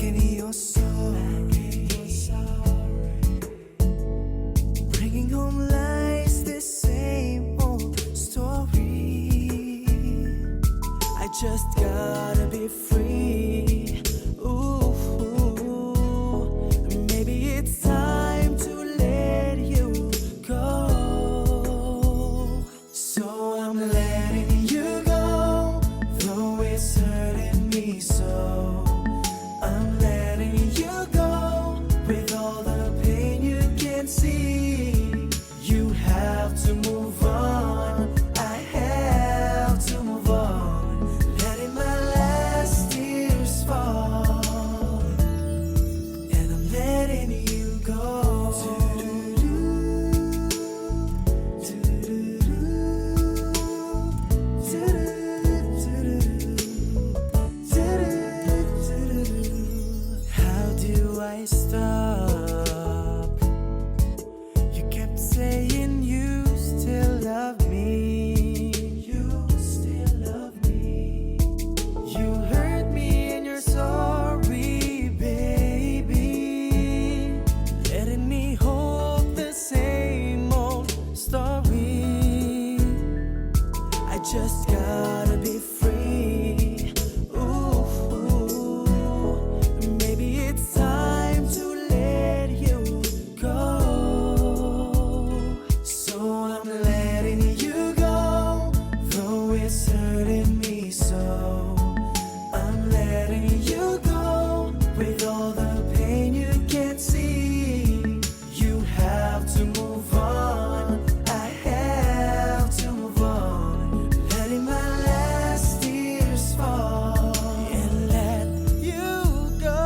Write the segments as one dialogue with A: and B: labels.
A: in your sorry, bringing home lies the same old story. I just gotta be free. Ooh, maybe it's time to let you go. So I'm letting you go, though it's hurting me so. I'm letting you go with all the pain you can see. You have to move on. I have to move on. Letting my last tears fall, and I'm letting you go. How do I stop? You kept saying you still love me. You still love me. You hurt me and you're sorry, baby. Letting me hold the same old story. I just gotta be free. Ooh, maybe it's time to let you go. So I'm letting you go, though it's hurting me so. I'm letting you go with all the pain you can't see. You have to move on. I have to move on. Letting my last tears fall and let you go.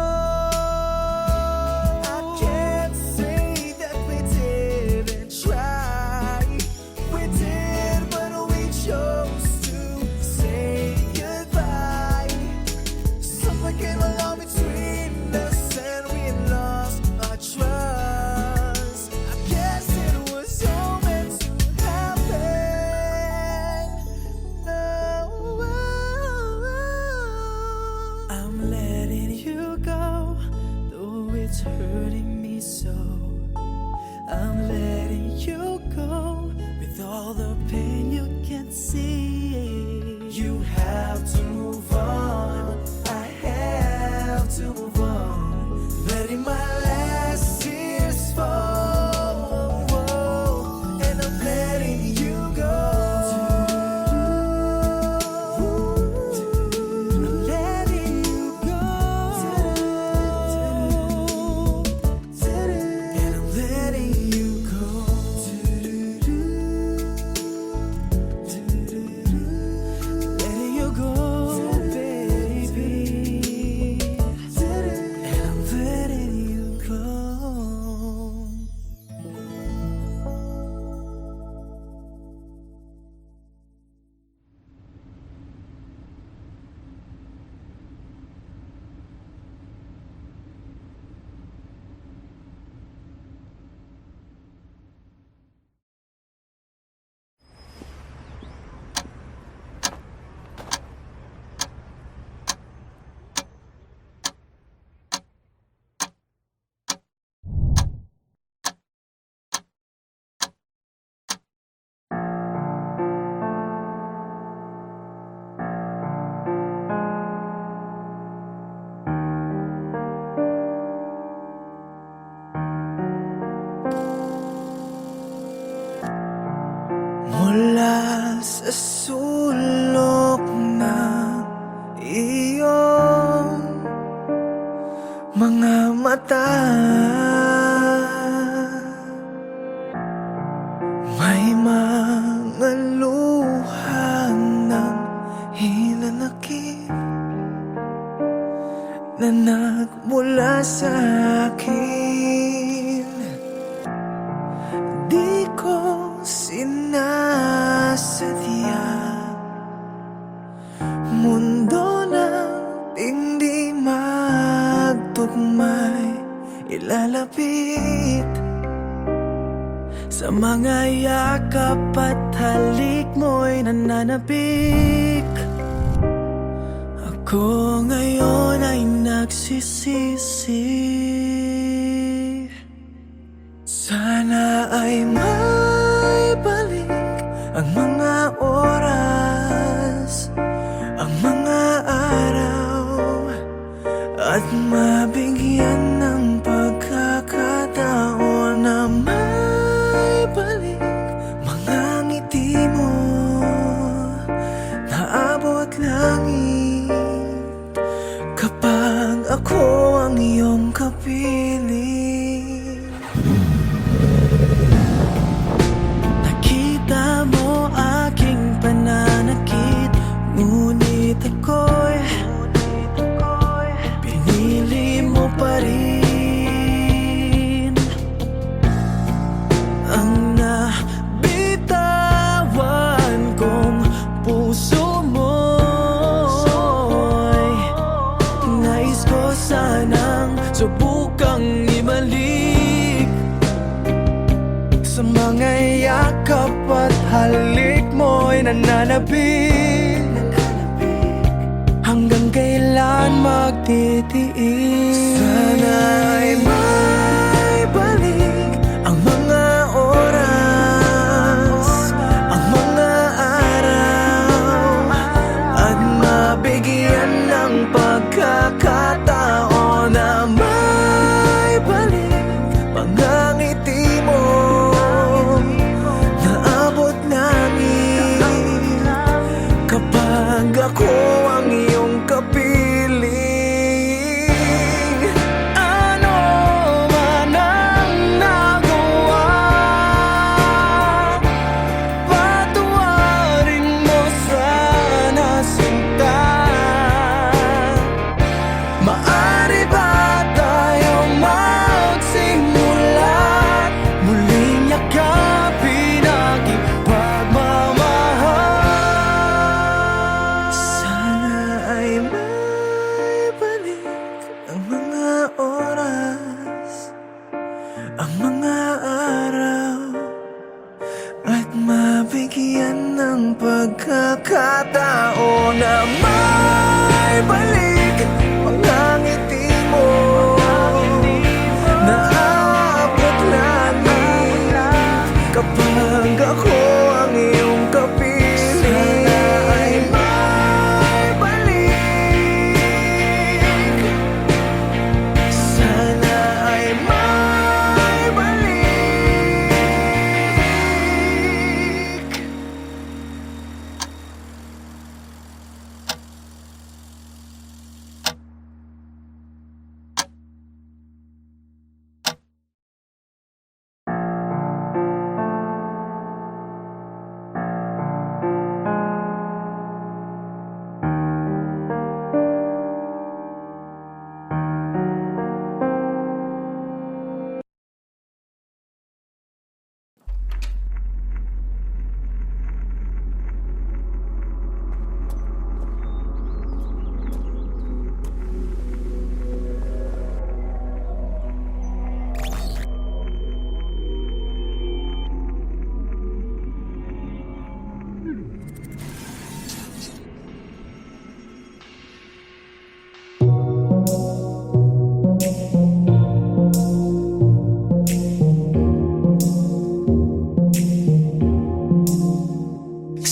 A: I can't say that we didn't try. We did, but we chose to say goodbye. Something came along between us and we lost our trust. I guess it was all meant to happen. No, I'm letting you go, though it's hurting me so. I'm letting you go with all the pain you can't see. You have to move on. I have to move on. Letting my last tears fall, and I'm letting you go. I'm letting you go. And I'm letting you go. Letting you go, baby. And I'm letting you go. Mula sa sulok ng iyong mga mata, may mga luha ng hinanakit na nagmula sa akin. Di ko sinasadya, mundo ng hindi magtugmay ilalapit sa mga yakap at halik mo'y nananapik. Ako ngayon ay nagsisisi. Sana ay may balik ang mga oras, ang mga araw, at mabigyan ng pagkakataon na may balik mga ngiti mo na abot langit kapag ako ang iyong kapiling. Nakita mo aking pananakit, ngunit ako'y pinili mo pa rin. Ang nabitawan kong puso mo'y nais ko sanang subukang ibalik. Sa mga yakap at halik mo'y nananabik. Hanggang kailan magtitiis? Sana ay may balik ang mga oras, ang mga araw, at mabigyan ng pagkakataon na may balik mga ngiti mo na abot langit kapag ako ang iyong kapiling. Ano man ang nagawa, patawarin mo sana sinta. Maaari ba tayong magsimula, muling yakapin ang ipagmamahal? Sana ay may balik ang mga oras, ang mga araw, at mabigyan ng pagkakataon na may balik mga ngiti mo na abot langit kapag ako ang iyong kapiling. Sana ay may balik, sana ay may balik.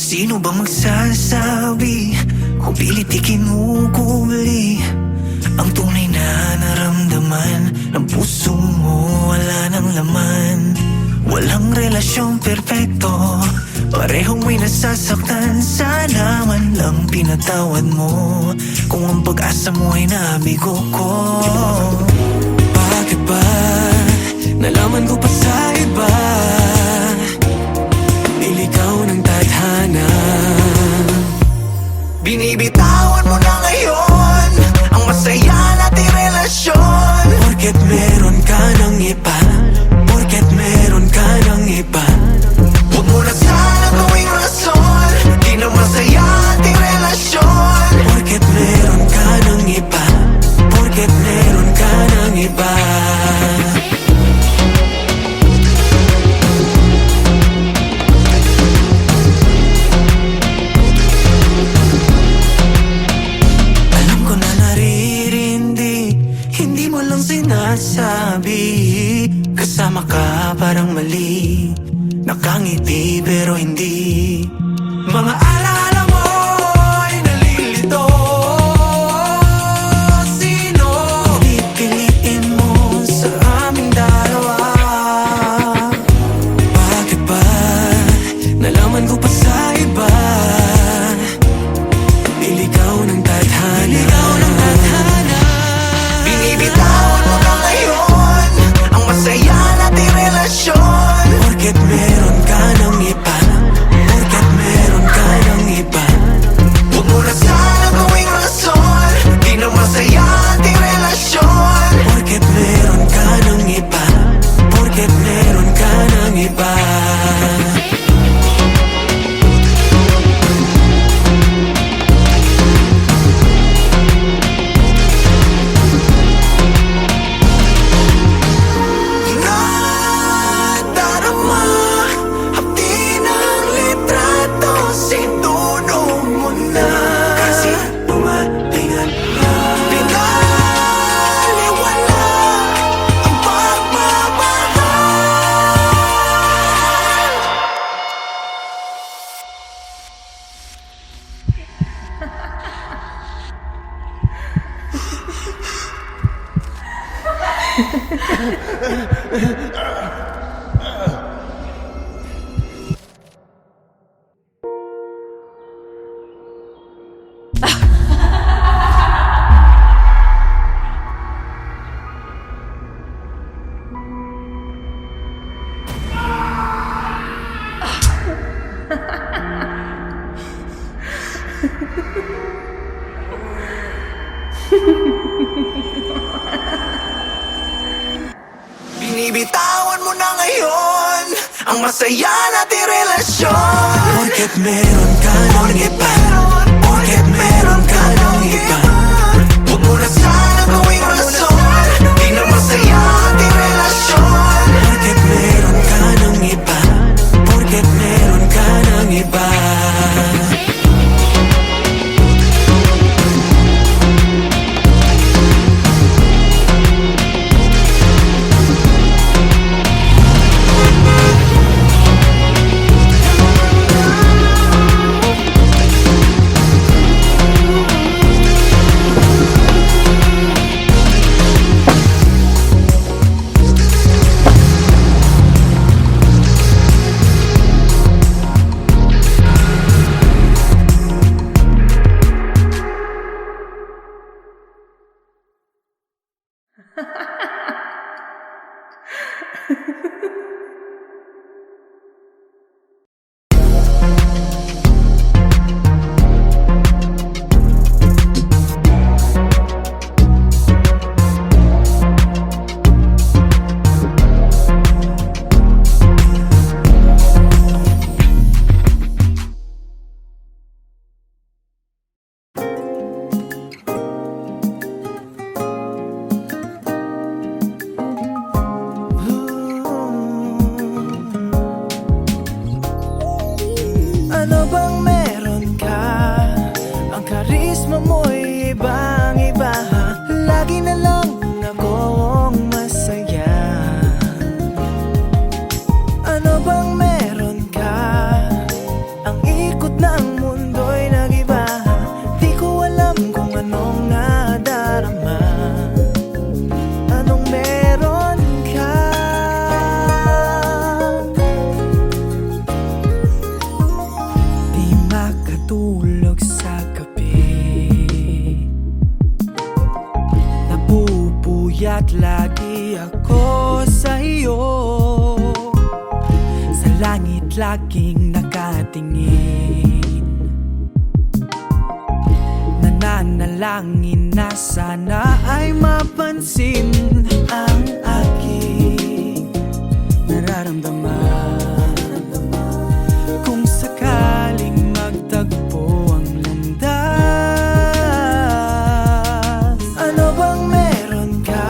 A: Sino bang magsasabi kung pilit ikinukubli ang tunay na naramdaman ng puso mo? Wala nang laman, walang relasyong perpekto, parehong may nasasaktan. Sana man lang pinatawad mo kung ang pag-asa mo ay nabigo ko. Bakit ba nalaman ko pa sa iba, niligaw ng tadhana? Binibitawan mo na ngayon ang masaya nating relasyon. Porket meron ka ng iba, porket meron ka ng iba, huwag mo na sana gawing rason, di na masaya ating relasyon. Porket meron ka ng iba, porket meron ka ng iba. sinasabi. Kasama ka parang mali, nakangiti pero hindi. Mga alaala mo'y nalilito. Sino pipiliin mo sa aming dalawa? Bakit ba nalaman ko pa sa iba? Niligaw ng tadhana. Binibitawan mo na ngayon ang masaya nating relasyon. Porket meron ka ng iba, porket meron ka ng iba. Huwag mo na sana gawing rason, di na masaya ating relasyon. Porket meron ka ng iba, porket meron ka ng iba. Binibitawan mo na ngayon ang masaya nating relasyon. Porket meron ka ng iba, porket meron ka ng iba. Huwag mo na sana gawing rason, di na masaya ating relasyon. Porket meron ka ng iba, porket meron ka ng iba. Ano bang meron ka? Ang karisma mo'y ibang-iba. Lagi na lang akong masaya. Ano bang meron ka? Ang ikot ng mundo'y nag-iba. Di ko alam kung anong nadarama. Anong meron ka? Di makatulog sa gabi, napupuyat lagi ako sa iyo. Sa langit laging nakatingin, nananalangin na sana ay mapansin ang aking nararamdaman. Kung sakaling magtagpo ang landas, ano bang meron ka?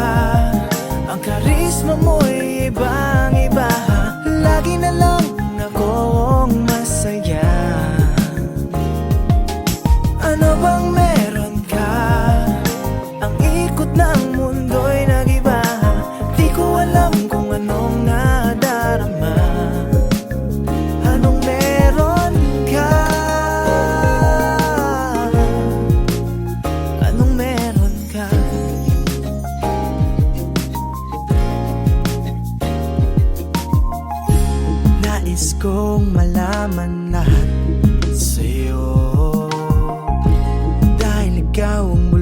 A: Ang karisma mo'y ibang-iba. Lagi na lang akong masaya. Ano bang meron ka? Ang ikot ng mundo'y nag-iba.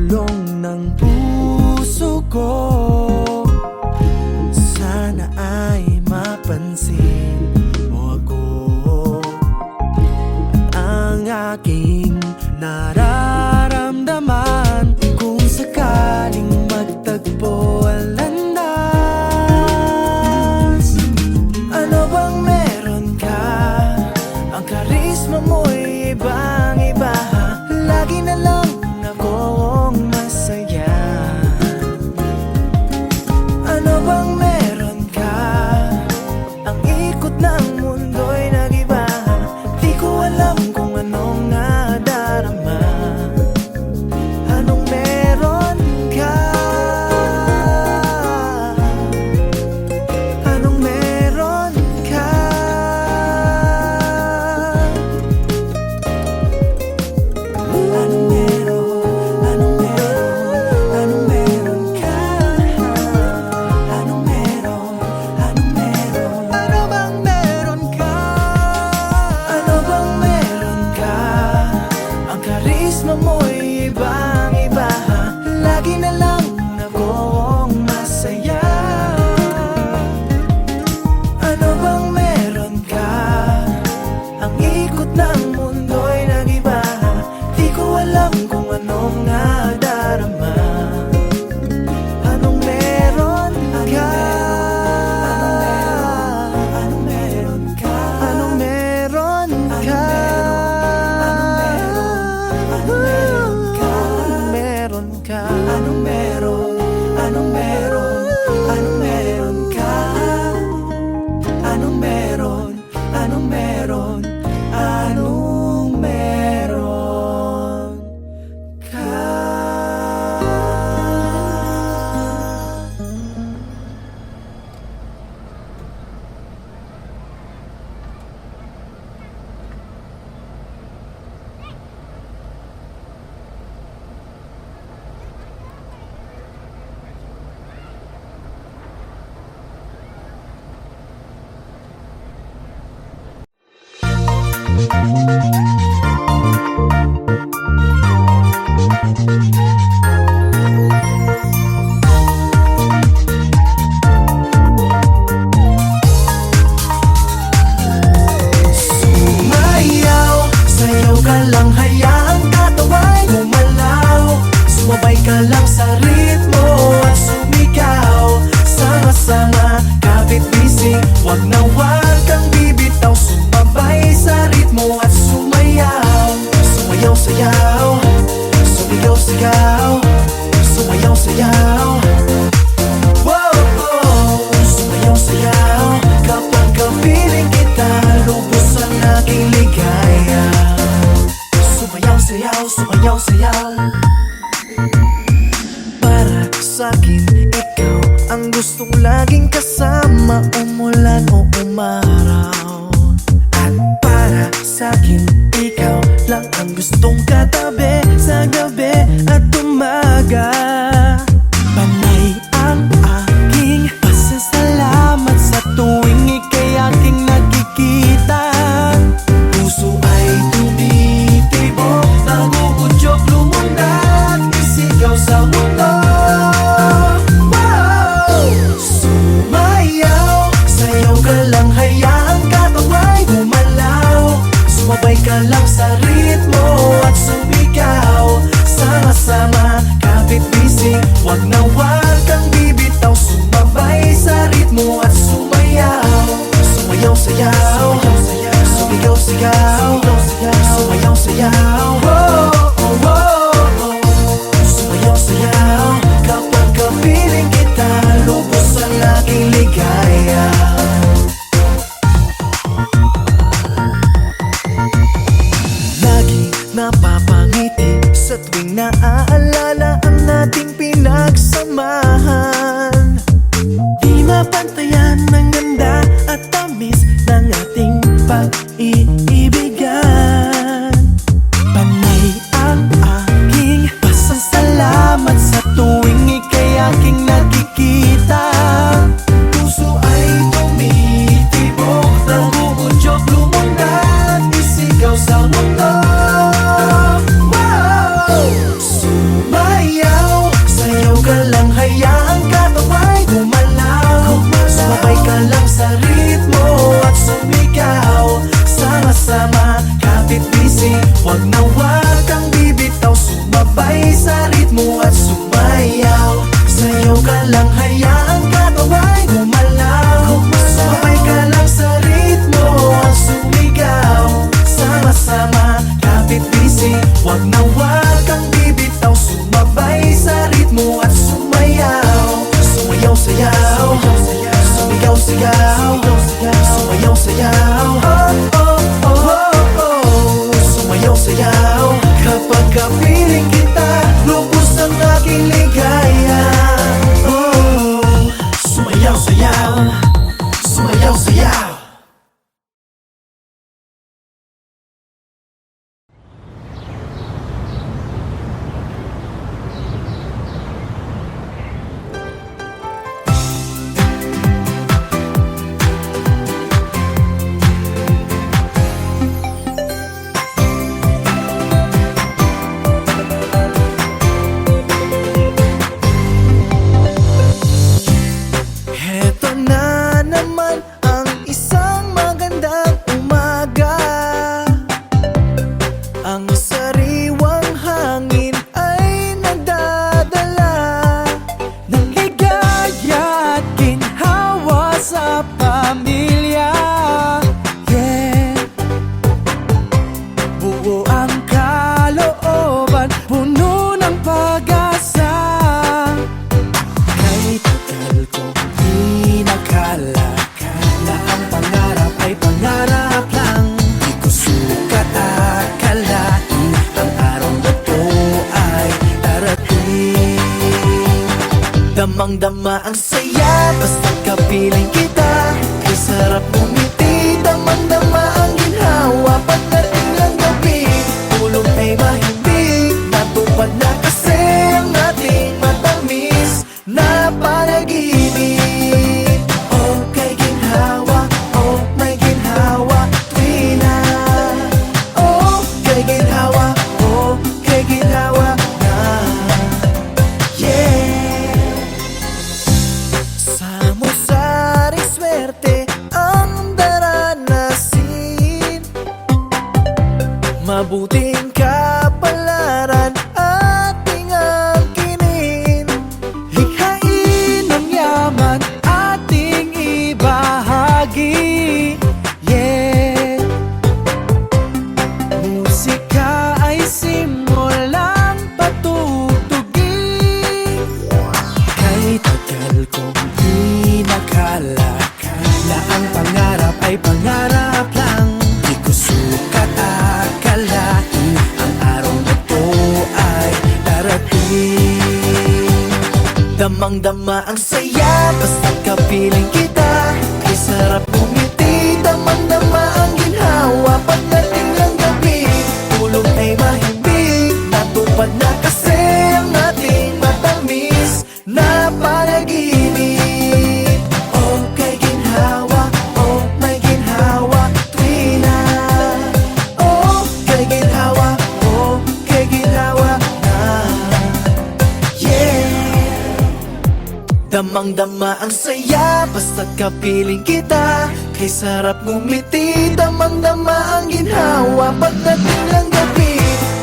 A: bulong ng puso ko. Sana ay mapansin mo ako at ang aking nararamdaman. Kung sakaling magtagpo ang landas, ano bang meron ka? Ang karisma mo'y ibang-iba. Lagi na lang akong masaya. Ano bang meron ka? Ang ikot ng mundo'y nag-iba. Di ko alam kung anong nadarama. Anong meron ka? Anong meron ka? Anong meron? Anong meron? Anong meron ka? Anong meron? Anong meron? Ano bang meron ka? Ano bang meron ka? Ang karisma mo'y ibang-iba. Lagi na lang akong masaya. Ano bang meron ka? Ang ikot ng mundo'y nag-iba. Di ko alam kung anong nadarama. Anong meron ka? Anong meron ka? Anong meron ka? Anong meron ka? Anong meron? Anong meron? Anong meron ka? Anong meron? Anong meron? Anong meron ka? Sumayaw, sayaw ka lang, hayaang katawa'y gumalaw. Sumabay ka lang sa ritmo at sumigaw. Sama-sama, kapit-bisig, wag na wag kang bibitaw. Sumabay sa ritmo at sumayaw. Sumayaw-sayaw, sumigaw-sigaw, sumayaw-sayaw. Wow, oh, sumayaw-sayaw. Kapag kapiling kita, lubos ang aking ligaya. Sumayaw-sayaw, sumayaw-sayaw. Para sa'kin, ikaw ang gustong laging kasama, umulan o umaraw. At para sa'kin, ikaw lang ang gustong katabi sa gabi at umaga. Panay ang aking pasasalamat sa tuwing ika'y aking nakikita. Puso ay tumitibok, nagugudyok, lumundag, isigaw sa mundo. Wow! Sumayaw, sayaw ka lang, hayaang katawa'y gumalaw. Sumabay ka lang sa ritmo at sumigaw. Sama-sama, kapit-bisig, wag na wag kang bibitaw. Sumabay sa ritmo at sumayaw. Sumayaw-sayaw, sumigaw-sigaw, sumayaw-sayaw. Oh, oh, oh. Sumayaw-sayaw, kapag kapiling kita, lubos ang aking ligaya. Lagi napapangiti sa tuwing naaalala ang ating pinagsamahan. Di mapantayan ng ganda at tamis ng ating pag-iibigan. Panay ang aking pasasalamat sa tuwing ika'y aking nakikita. Puso ay tumitibok, nagugudyok, lumundag, isigaw sa mundo. Wow! Sumayaw, Damang-dama ang saya, basta't kapiling kita. Kay sarap ngumiti, damang-dama ang ginhawa. Pagdating ng gabi, tulog ay mahimbing. Natupad na kasi ang ating matamis na panaginip. Oh, kay ginhawa, oh, may ginhawa, tuwi na. Oh, kay ginhawa, oh, kay ginhawa na. Yeah. Samot-saring swerte ang daranasin, mabuting kapalaran ating angkinin. Likhain ang yaman ating ibahagi. Yeah. Musika ay simulang patutugin. Kay tagal kong di nakala na ang pangarap ay pangarap lang. Di ko sukat akalain ang araw na to ay darating. Damang-dama ang saya, basta't kapiling kita. Kay sarap ngumiti, damang-dama ang ginhawa. Pagdating ng gabi, tulog ay mahimbing. Natupad na kasi ang ating matamis na panaginip. Oh, kay ginhawa, oh, may ginhawa, tuwi na. Oh, kay ginhawa, oh, kay ginhawa na. Yeah. Damang-dama ang saya, basta't kapiling kita. Kay sarap ngumiti, damang-dama ang ginhawa. Pagdating ng gabi,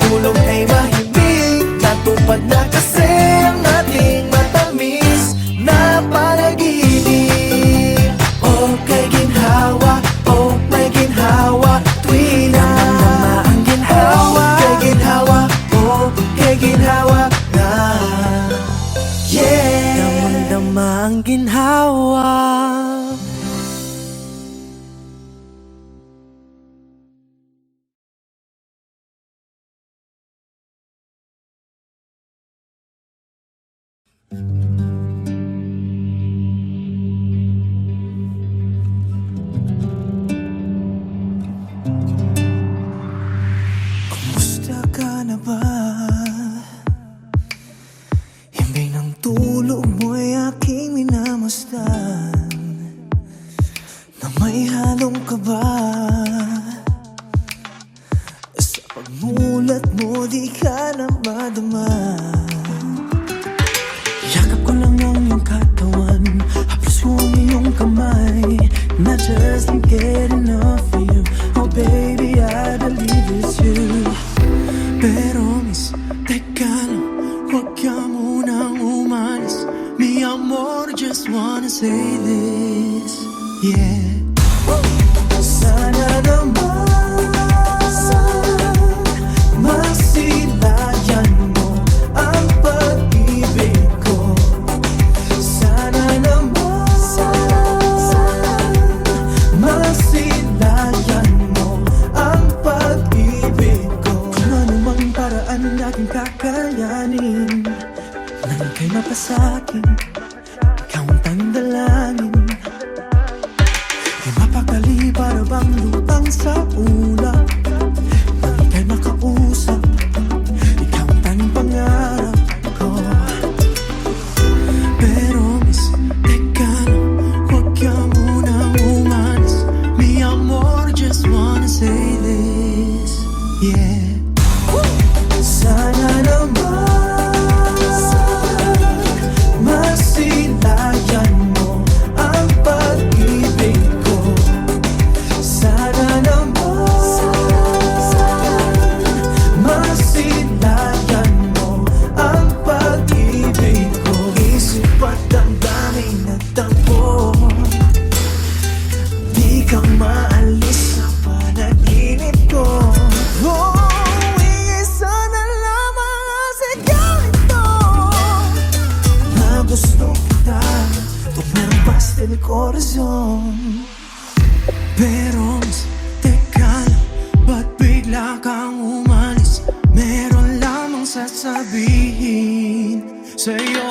A: tulog ay mahimbing. Natupad na kasi ang ating matamis na panaginip. Oh, kay ginhawa, oh, may ginhawa, tuwi na. Damang-dama ang ginhawa, oh, kay ginhawa, oh, kay ginhawa na. Yeah. Damang-dama ang ginhawa. Kumusta ka na ba? Himbing ng tulog mo'y aking minamasdan, na may halong kaba. Sa pagmulat mo di ka na madama. Yakap ko lang ang iyong katawan, haplos ko ang iyong kamay, and I just can't get enough of you. Oh baby, I believe it's you. Pero miss, teka lang, huwag ka munang umalis. Mi amor, just wanna say this. Yeah. Sana naman masilayan mo ang pag-ibig ko. Sana naman masilayan mo ang pag-ibig ko. Kung anumang paraan natin kakayanin, nang ika'y mapasakin, ikaw ang tanging dalangin. Di mapakali para bang lutang sa ulap, nang ika'y makausap, ikaw ang tanging pangarap ko. Pero miss, teka lang, huwag ka munang umalis. Mi amor, just wanna say this. Yeah. Sana naman masilayan mo ang pag-ibig ko. Sana naman masilayan mo ang pag-ibig ko. Isip at damdamin at tagpo, di ka maalis sa panaginip ko. Oh, isa na lamang ang sigaw ito, na gusto kita, tumambas del corazon. Pero miss, teka lang, ba't bigla kang umalis? Meron lamang sasabihin sa'yo.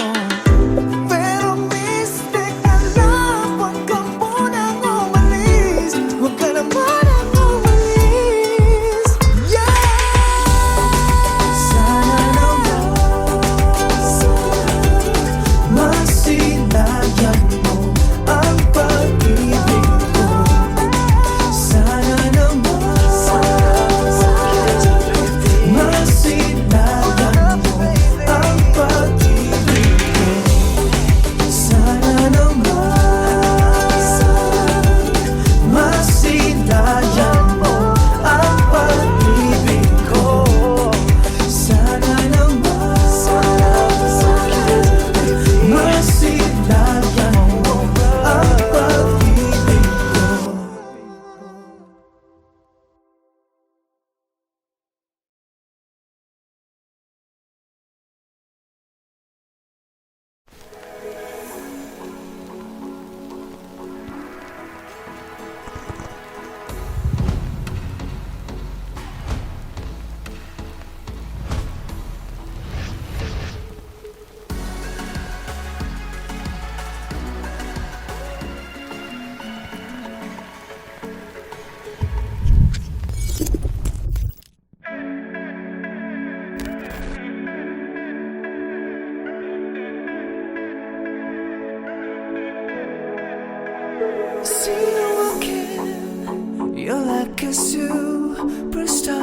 A: See you walking, you're like a superstar.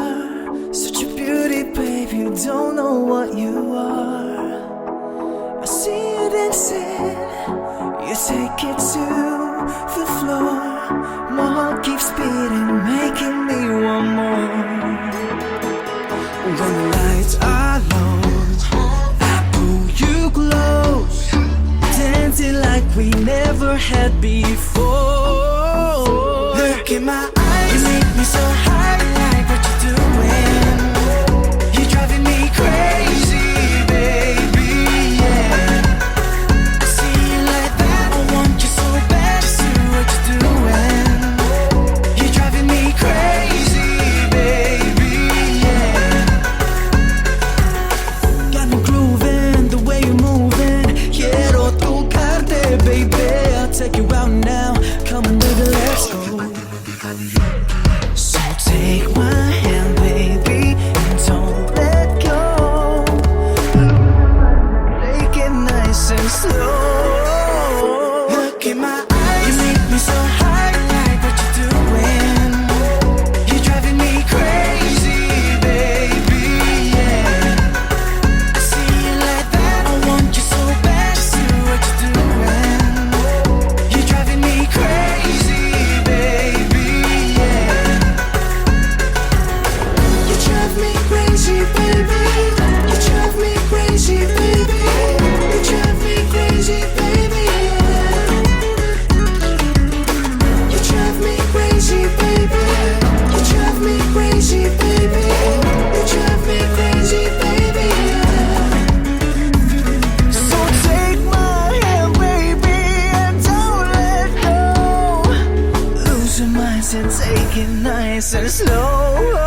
A: Such a beauty, babe, you don't know what you are. I see you dancing, you take it to the floor. My heart keeps beating, making me want more. When the lights are low, I pull you close, dancing like we never had before. Look in my eyes, you make me so high, like what you're doing. You're driving me crazy, baby, yeah. I see you like that, I want you so bad, just do what you're doing. You're driving me crazy, baby, yeah. Got me grooving, the way you're moving. Quiero tocarte, baby. I'll take you out now. Come on, baby, let's go. So take my hand, baby, and don't let go. Take it nice and slow. Look in my eyes, you make me so high, like what you're doing. You're driving me crazy, baby, yeah. I see you like that, I want you so bad, just do what you're doing. You're driving me crazy, baby, yeah. You drive me crazy, baby. You drive me crazy, baby. You drive me crazy, baby, yeah. You drive me crazy, baby. You drive me crazy, baby. You drive me crazy, baby, yeah. So take my hand, baby, and don't let go. Lose your mindset, take it nice and slow.